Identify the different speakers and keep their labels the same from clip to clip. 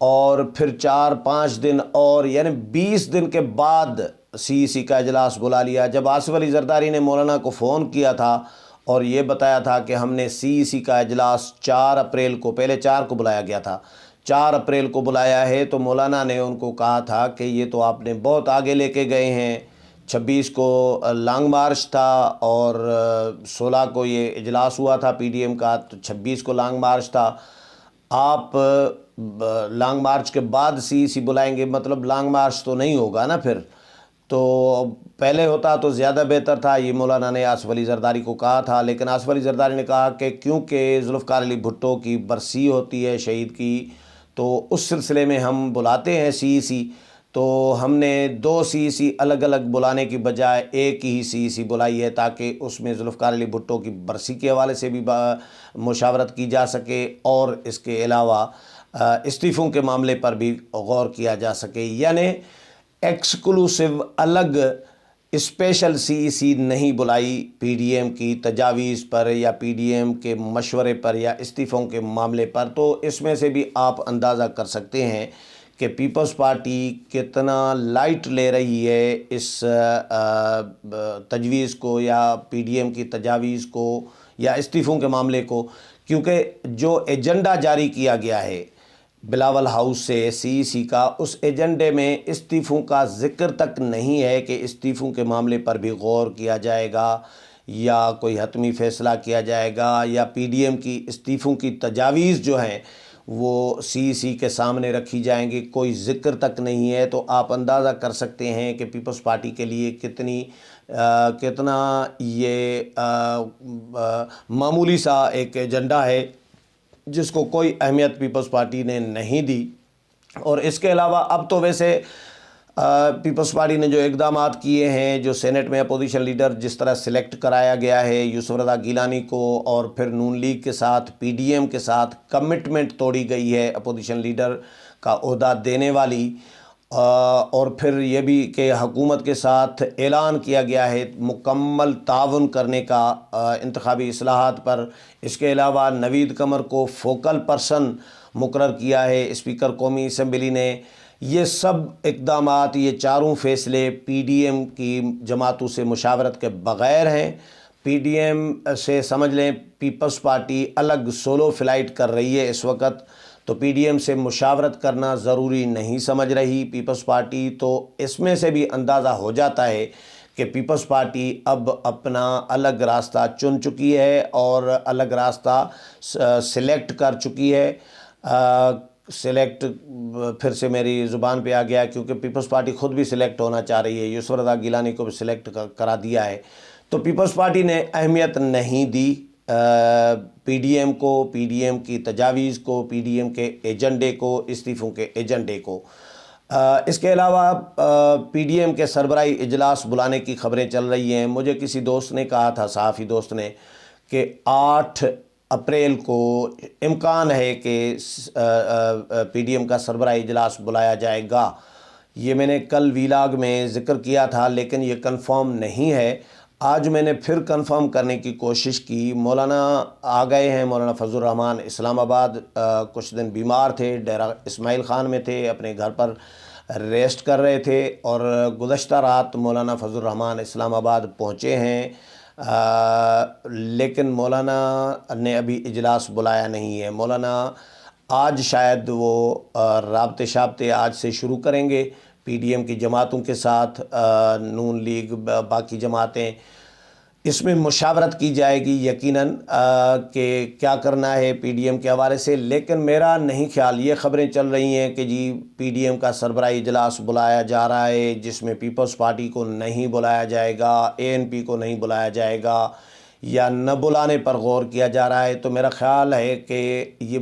Speaker 1: اور پھر 4-5 دن اور یعنی 20 دن کے بعد سی ای سی کا اجلاس بلا لیا۔ جب آصف علی زرداری نے مولانا کو فون کیا تھا اور یہ بتایا تھا کہ ہم نے سی ای سی کا اجلاس 4 اپریل کو، پہلے 4 کو بلایا گیا تھا، 4 اپریل کو بلایا ہے، تو مولانا نے ان کو کہا تھا کہ یہ تو آپ نے بہت آگے لے کے گئے ہیں۔ 26 کو لانگ مارچ تھا اور 16 کو یہ اجلاس ہوا تھا پی ڈی ایم کا، تو 26 کو لانگ مارچ تھا۔ آپ لانگ مارچ کے بعد سی ای سی بلائیں گے، مطلب لانگ مارچ تو نہیں ہوگا نا پھر، تو پہلے ہوتا تو زیادہ بہتر تھا، یہ مولانا نے آصف علی زرداری کو کہا تھا۔ لیکن آصف علی زرداری نے کہا کہ کیونکہ ذوالفقار علی بھٹو کی برسی ہوتی ہے شہید کی، تو اس سلسلے میں ہم بلاتے ہیں سی ای سی، تو ہم نے 2 سی ای سی الگ الگ بلانے کی بجائے ایک ہی سی ای سی بلائی ہے، تاکہ اس میں ذوالفقار علی بھٹو کی برسی کے حوالے سے بھی مشاورت کی جا سکے اور اس کے علاوہ استعفوں کے معاملے پر بھی غور کیا جا سکے۔ یعنی ایکسکلوسیو الگ اسپیشل سی ای سی نہیں بلائی پی ڈی ایم کی تجاویز پر یا پی ڈی ایم کے مشورے پر یا استعفوں کے معاملے پر۔ تو اس میں سے بھی آپ اندازہ کر سکتے ہیں کہ پیپلز پارٹی کتنا لائٹ لے رہی ہے اس تجویز کو یا پی ڈی ایم کی تجاویز کو یا استعفوں کے معاملے کو، کیونکہ جو ایجنڈا جاری کیا گیا ہے بلاول ہاؤس سے سی ای سی کا، اس ایجنڈے میں استعفوں کا ذکر تک نہیں ہے کہ استعفوں کے معاملے پر بھی غور کیا جائے گا یا کوئی حتمی فیصلہ کیا جائے گا یا پی ڈی ایم کی استعفوں کی تجاویز جو ہیں وہ سی ای سی کے سامنے رکھی جائیں گی، کوئی ذکر تک نہیں ہے۔ تو آپ اندازہ کر سکتے ہیں کہ پیپلز پارٹی کے لیے کتنا یہ معمولی سا ایک ایجنڈا ہے جس کو کوئی اہمیت پیپلز پارٹی نے نہیں دی۔ اور اس کے علاوہ اب تو ویسے پیپلز پارٹی نے جو اقدامات کیے ہیں، جو سینٹ میں اپوزیشن لیڈر جس طرح سلیکٹ کرایا گیا ہے یوسف رضا گیلانی کو، اور پھر نون لیگ کے ساتھ پی ڈی ایم کے ساتھ کمٹمنٹ توڑی گئی ہے اپوزیشن لیڈر کا عہدہ دینے والی، اور پھر یہ بھی کہ حکومت کے ساتھ اعلان کیا گیا ہے مکمل تعاون کرنے کا انتخابی اصلاحات پر۔ اس کے علاوہ نوید قمر کو فوکل پرسن مقرر کیا ہے اسپیکر قومی اسمبلی نے۔ یہ سب اقدامات، یہ چاروں فیصلے پی ڈی ایم کی جماعتوں سے مشاورت کے بغیر ہیں۔ پی ڈی ایم سے سمجھ لیں پیپلز پارٹی الگ سولو فلائٹ کر رہی ہے اس وقت، تو پی ڈی ایم سے مشاورت کرنا ضروری نہیں سمجھ رہی پیپلز پارٹی۔ تو اس میں سے بھی اندازہ ہو جاتا ہے کہ پیپلز پارٹی اب اپنا الگ راستہ چن چکی ہے اور الگ راستہ سلیکٹ کر چکی ہے۔ سلیکٹ پھر سے میری زبان پہ آ گیا، کیونکہ پیپلز پارٹی خود بھی سلیکٹ ہونا چاہ رہی ہے، یوسف رضا گیلانی کو بھی سلیکٹ کرا دیا ہے۔ تو پیپلز پارٹی نے اہمیت نہیں دی پی ڈی ایم کو، پی ڈی ایم کی تجاویز کو، پی ڈی ایم کے ایجنڈے کو، استعفوں کے ایجنڈے کو۔ اس کے علاوہ پی ڈی ایم کے سربراہی اجلاس بلانے کی خبریں چل رہی ہیں۔ مجھے کسی دوست نے کہا تھا، صحافی دوست نے، کہ 8 اپریل کو امکان ہے کہ پی ڈی ایم کا سربراہی اجلاس بلایا جائے گا۔ یہ میں نے کل ویلاگ میں ذکر کیا تھا، لیکن یہ کنفرم نہیں ہے۔ آج میں نے پھر کنفرم کرنے کی کوشش کی۔ مولانا آ گئے ہیں، مولانا فضل الرحمان اسلام آباد کچھ دن بیمار تھے، ڈیرہ اسماعیل خان میں تھے، اپنے گھر پر ریسٹ کر رہے تھے، اور گزشتہ رات مولانا فضل الرحمان اسلام آباد پہنچے ہیں، لیکن مولانا نے ابھی اجلاس بلایا نہیں ہے۔ مولانا آج شاید وہ رابطے شابطے آج سے شروع کریں گے پی ڈی ایم کی جماعتوں کے ساتھ، نون لیگ باقی جماعتیں، اس میں مشاورت کی جائے گی یقیناً کہ کیا کرنا ہے پی ڈی ایم کے حوالے سے۔ لیکن میرا نہیں خیال، یہ خبریں چل رہی ہیں کہ جی پی ڈی ایم کا سربراہی اجلاس بلایا جا رہا ہے جس میں پیپلز پارٹی کو نہیں بلایا جائے گا، اے این پی کو نہیں بلایا جائے گا، یا نہ بلانے پر غور کیا جا رہا ہے۔ تو میرا خیال ہے کہ یہ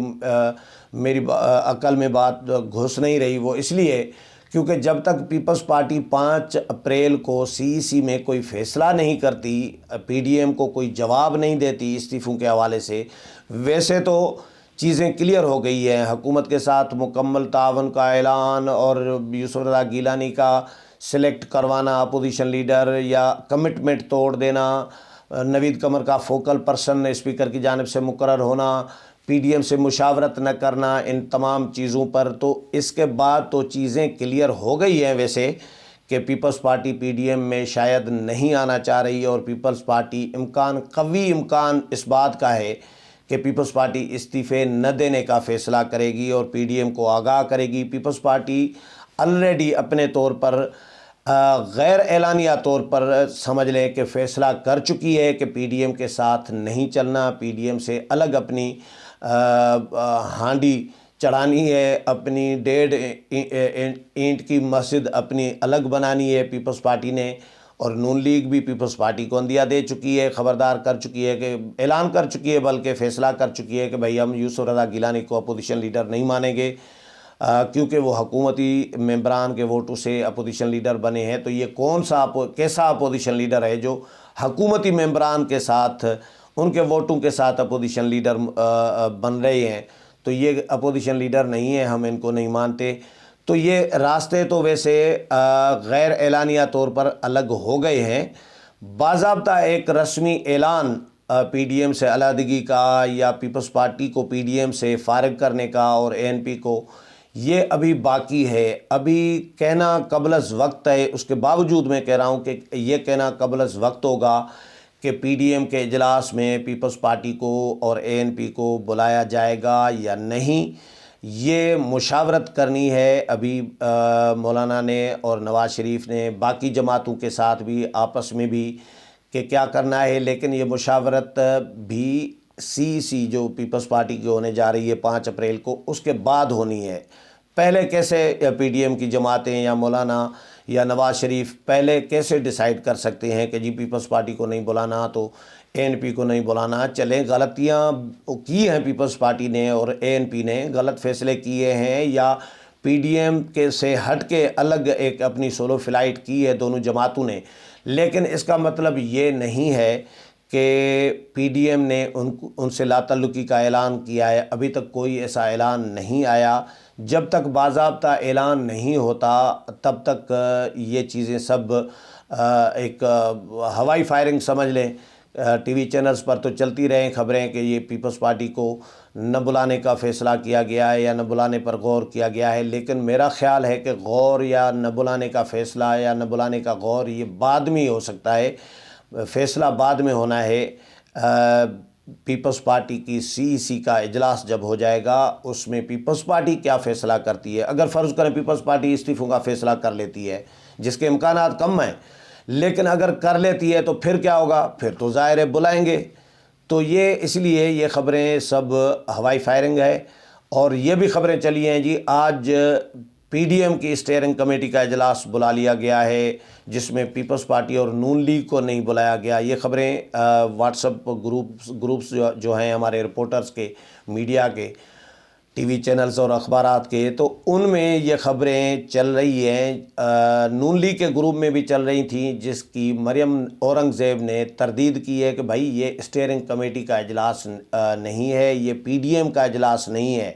Speaker 1: میری عقل میں بات گھس نہیں رہی، وہ اس لیے کیونکہ جب تک پیپلز پارٹی 5 اپریل کو سی ای سی میں کوئی فیصلہ نہیں کرتی، پی ڈی ایم کو کوئی جواب نہیں دیتی استعفوں کے حوالے سے، ویسے تو چیزیں کلیئر ہو گئی ہیں، حکومت کے ساتھ مکمل تعاون کا اعلان اور یوسف رضا گیلانی کا سلیکٹ کروانا اپوزیشن لیڈر یا کمٹمنٹ توڑ دینا، نوید قمر کا فوکل پرسن اسپیکر کی جانب سے مقرر ہونا، پی ڈی ایم سے مشاورت نہ کرنا ان تمام چیزوں پر، تو اس کے بعد تو چیزیں کلیئر ہو گئی ہیں ویسے کہ Peoples Party P D M میں شاید نہیں آنا چاہ رہی، اور پیپلز پارٹی قوی امکان اس بات کا ہے کہ پیپلز پارٹی استعفے نہ دینے کا فیصلہ کرے گی اور پی ڈی ایم کو آگاہ کرے گی۔ پیپلز پارٹی آلریڈی اپنے طور پر غیر اعلانیہ طور پر سمجھ لیں کہ فیصلہ کر چکی ہے کہ پی ڈی ایم کے ساتھ نہیں چلنا، پی ڈی ایم سے الگ اپنی ہانڈی چڑھانی ہے، اپنی 1.5 اینٹ کی مسجد اپنی الگ بنانی ہے پیپلز پارٹی نے۔ اور نون لیگ بھی پیپلز پارٹی کو اندیا دے چکی ہے، خبردار کر چکی ہے، کہ اعلان کر چکی ہے، بلکہ فیصلہ کر چکی ہے کہ بھئی ہم یوسف رضا گیلانی کو اپوزیشن لیڈر نہیں مانیں گے، کیونکہ وہ حکومتی ممبران کے ووٹوں سے اپوزیشن لیڈر بنے ہیں۔ تو یہ کیسا اپوزیشن لیڈر ہے جو حکومتی ممبران کے ساتھ، ان کے ووٹوں کے ساتھ اپوزیشن لیڈر بن رہے ہیں؟ تو یہ اپوزیشن لیڈر نہیں ہے، ہم ان کو نہیں مانتے۔ تو یہ راستے تو ویسے غیر اعلانیہ طور پر الگ ہو گئے ہیں۔ باضابطہ ایک رسمی اعلان پی ڈی ایم سے علیحدگی کا یا پیپلز پارٹی کو پی ڈی ایم سے فارغ کرنے کا اور اے این پی کو، یہ ابھی باقی ہے، ابھی کہنا قبل از وقت ہے۔ اس کے باوجود میں کہہ رہا ہوں کہ یہ کہنا قبل از وقت ہوگا کہ پی ڈی ایم کے اجلاس میں پیپلز پارٹی کو اور اے این پی کو بلایا جائے گا یا نہیں، یہ مشاورت کرنی ہے ابھی مولانا نے اور نواز شریف نے، باقی جماعتوں کے ساتھ بھی، آپس میں بھی، کہ کیا کرنا ہے۔ لیکن یہ مشاورت بھی سی جو پیپلز پارٹی کی ہونے جا رہی ہے 5 اپریل کو، اس کے بعد ہونی ہے۔ پہلے کیسے پی ڈی ایم کی جماعتیں یا مولانا یا نواز شریف پہلے کیسے ڈیسائیڈ کر سکتے ہیں کہ جی پیپلز پارٹی کو نہیں بلانا تو اے این پی کو نہیں بلانا؟ چلیں، غلطیاں کی ہیں پیپلز پارٹی نے اور اے این پی نے، غلط فیصلے کیے ہیں، یا پی ڈی ایم کے سے ہٹ کے الگ ایک اپنی سولو فلائٹ کی ہے دونوں جماعتوں نے، لیکن اس کا مطلب یہ نہیں ہے کہ پی ڈی ایم نے ان سے لا تعلقی کا اعلان کیا ہے۔ ابھی تک کوئی ایسا اعلان نہیں آیا۔ جب تک باضابطہ اعلان نہیں ہوتا تب تک یہ چیزیں سب ایک ہوائی فائرنگ سمجھ لیں۔ ٹی وی چینلز پر تو چلتی رہیں خبریں کہ یہ پیپلز پارٹی کو نہ بلانے کا فیصلہ کیا گیا ہے یا نہ بلانے پر غور کیا گیا ہے، لیکن میرا خیال ہے کہ غور یا نہ بلانے کا فیصلہ یا نہ بلانے کا غور یہ بعد میں ہو سکتا ہے، فیصلہ بعد میں ہونا ہے۔ پیپلز پارٹی کی سی کا اجلاس جب ہو جائے گا، اس میں پیپلز پارٹی کیا فیصلہ کرتی ہے۔ اگر فرض کریں پیپلز پارٹی استعفوں کا فیصلہ کر لیتی ہے، جس کے امکانات کم ہیں، لیکن اگر کر لیتی ہے تو پھر کیا ہوگا؟ پھر تو ظاہر ہے بلائیں گے۔ تو یہ اس لیے یہ خبریں سب ہوائی فائرنگ ہے۔ اور یہ بھی خبریں چلی ہیں جی آج پی ڈی ایم کی اسٹیئرنگ کمیٹی کا اجلاس بلا لیا گیا ہے، جس میں پیپلز پارٹی اور نون لیگ کو نہیں بلایا گیا۔ یہ خبریں واٹس ایپ گروپس جو ہیں ہمارے رپورٹرز کے، میڈیا کے، ٹی وی چینلز اور اخبارات کے، تو ان میں یہ خبریں چل رہی ہیں۔ نون لیگ کے گروپ میں بھی چل رہی تھیں، جس کی مریم اورنگزیب نے تردید کی ہے کہ بھائی یہ اسٹیئرنگ کمیٹی کا اجلاس نہیں ہے، یہ پی ڈی ایم کا اجلاس نہیں ہے،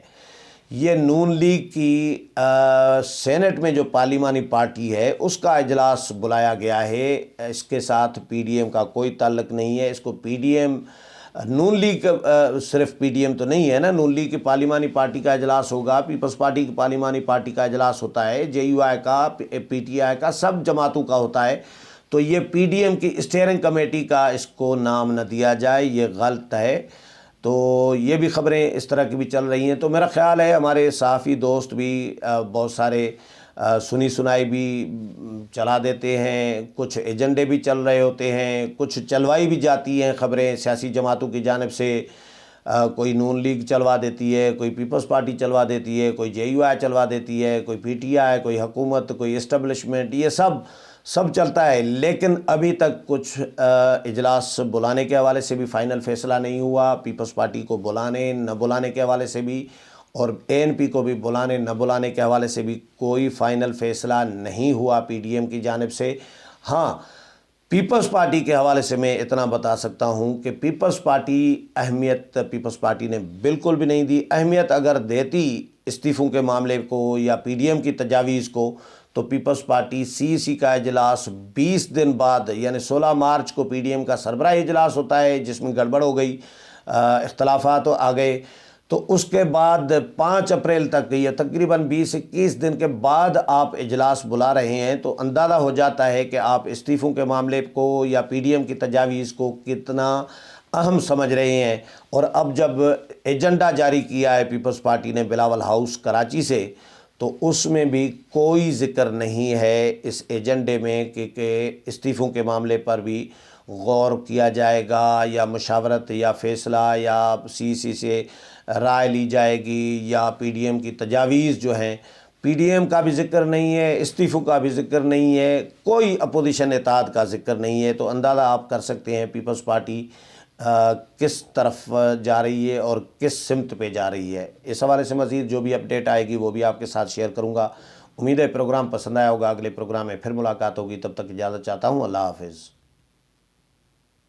Speaker 1: یہ نون لیگ کی سینٹ میں جو پارلیمانی پارٹی ہے اس کا اجلاس بلایا گیا ہے۔ اس کے ساتھ پی ڈی ایم کا کوئی تعلق نہیں ہے۔ اس کو پی ڈی ایم، نون لیگ صرف پی ڈی ایم تو نہیں ہے نا، نون لیگ کی پارلیمانی پارٹی کا اجلاس ہوگا، پیپلز پارٹی کی پارلیمانی پارٹی کا اجلاس ہوتا ہے، جے یو آئی کا، پی ٹی آئی کا، سب جماعتوں کا ہوتا ہے۔ تو یہ پی ڈی ایم کی اسٹیئرنگ کمیٹی کا اس کو نام نہ دیا جائے، یہ غلط ہے۔ تو یہ بھی خبریں اس طرح کی بھی چل رہی ہیں۔ تو میرا خیال ہے ہمارے صحافی دوست بھی بہت سارے سنی سنائی بھی چلا دیتے ہیں، کچھ ایجنڈے بھی چل رہے ہوتے ہیں، کچھ چلوائی بھی جاتی ہیں خبریں سیاسی جماعتوں کی جانب سے، کوئی نون لیگ چلوا دیتی ہے، کوئی پیپلز پارٹی چلوا دیتی ہے، کوئی جے یو آئی چلوا دیتی ہے، کوئی پی ٹی آئی، کوئی حکومت، کوئی اسٹیبلشمنٹ، یہ سب چلتا ہے۔ لیکن ابھی تک کچھ اجلاس بلانے کے حوالے سے بھی فائنل فیصلہ نہیں ہوا، پیپلز پارٹی کو بلانے نہ بلانے کے حوالے سے بھی، اور اے این پی کو بھی بلانے نہ بلانے کے حوالے سے بھی کوئی فائنل فیصلہ نہیں ہوا پی ڈی ایم کی جانب سے۔ ہاں، پیپلز پارٹی کے حوالے سے میں اتنا بتا سکتا ہوں کہ پیپلز پارٹی اہمیت پیپلز پارٹی نے بالکل بھی نہیں دی۔ اہمیت اگر دیتی استعفوں کے معاملے کو یا پی ڈی ایم کی تجاویز کو، تو پیپلز پارٹی سی کا اجلاس 20 دن بعد یعنی 16 مارچ کو پی ڈی ایم کا سربراہی اجلاس ہوتا ہے، جس میں گڑبڑ ہو گئی، اختلافات آ گئے، تو اس کے بعد 5 اپریل تک یہ تقریباً 20-21 دن کے بعد آپ اجلاس بلا رہے ہیں، تو اندازہ ہو جاتا ہے کہ آپ استعفوں کے معاملے کو یا پی ڈی ایم کی تجاویز کو کتنا اہم سمجھ رہے ہیں۔ اور اب جب ایجنڈا جاری کیا ہے پیپلز پارٹی نے بلاول ہاؤس کراچی سے، تو اس میں بھی کوئی ذکر نہیں ہے اس ایجنڈے میں کہ استعفوں کے معاملے پر بھی غور کیا جائے گا یا مشاورت یا فیصلہ یا سی سی سے رائے لی جائے گی یا پی ڈی ایم کی تجاویز جو ہیں، پی ڈی ایم کا بھی ذکر نہیں ہے، استعفوں کا بھی ذکر نہیں ہے، کوئی اپوزیشن اتحاد کا ذکر نہیں ہے۔ تو اندازہ آپ کر سکتے ہیں پیپلز پارٹی کس طرف جا رہی ہے اور کس سمت پہ جا رہی ہے۔ اس حوالے سے مزید جو بھی اپڈیٹ آئے گی وہ بھی آپ کے ساتھ شیئر کروں گا۔ امید ہے پروگرام پسند آیا ہوگا، اگلے پروگرام میں پھر ملاقات ہوگی، تب تک اجازت چاہتا ہوں، اللہ حافظ۔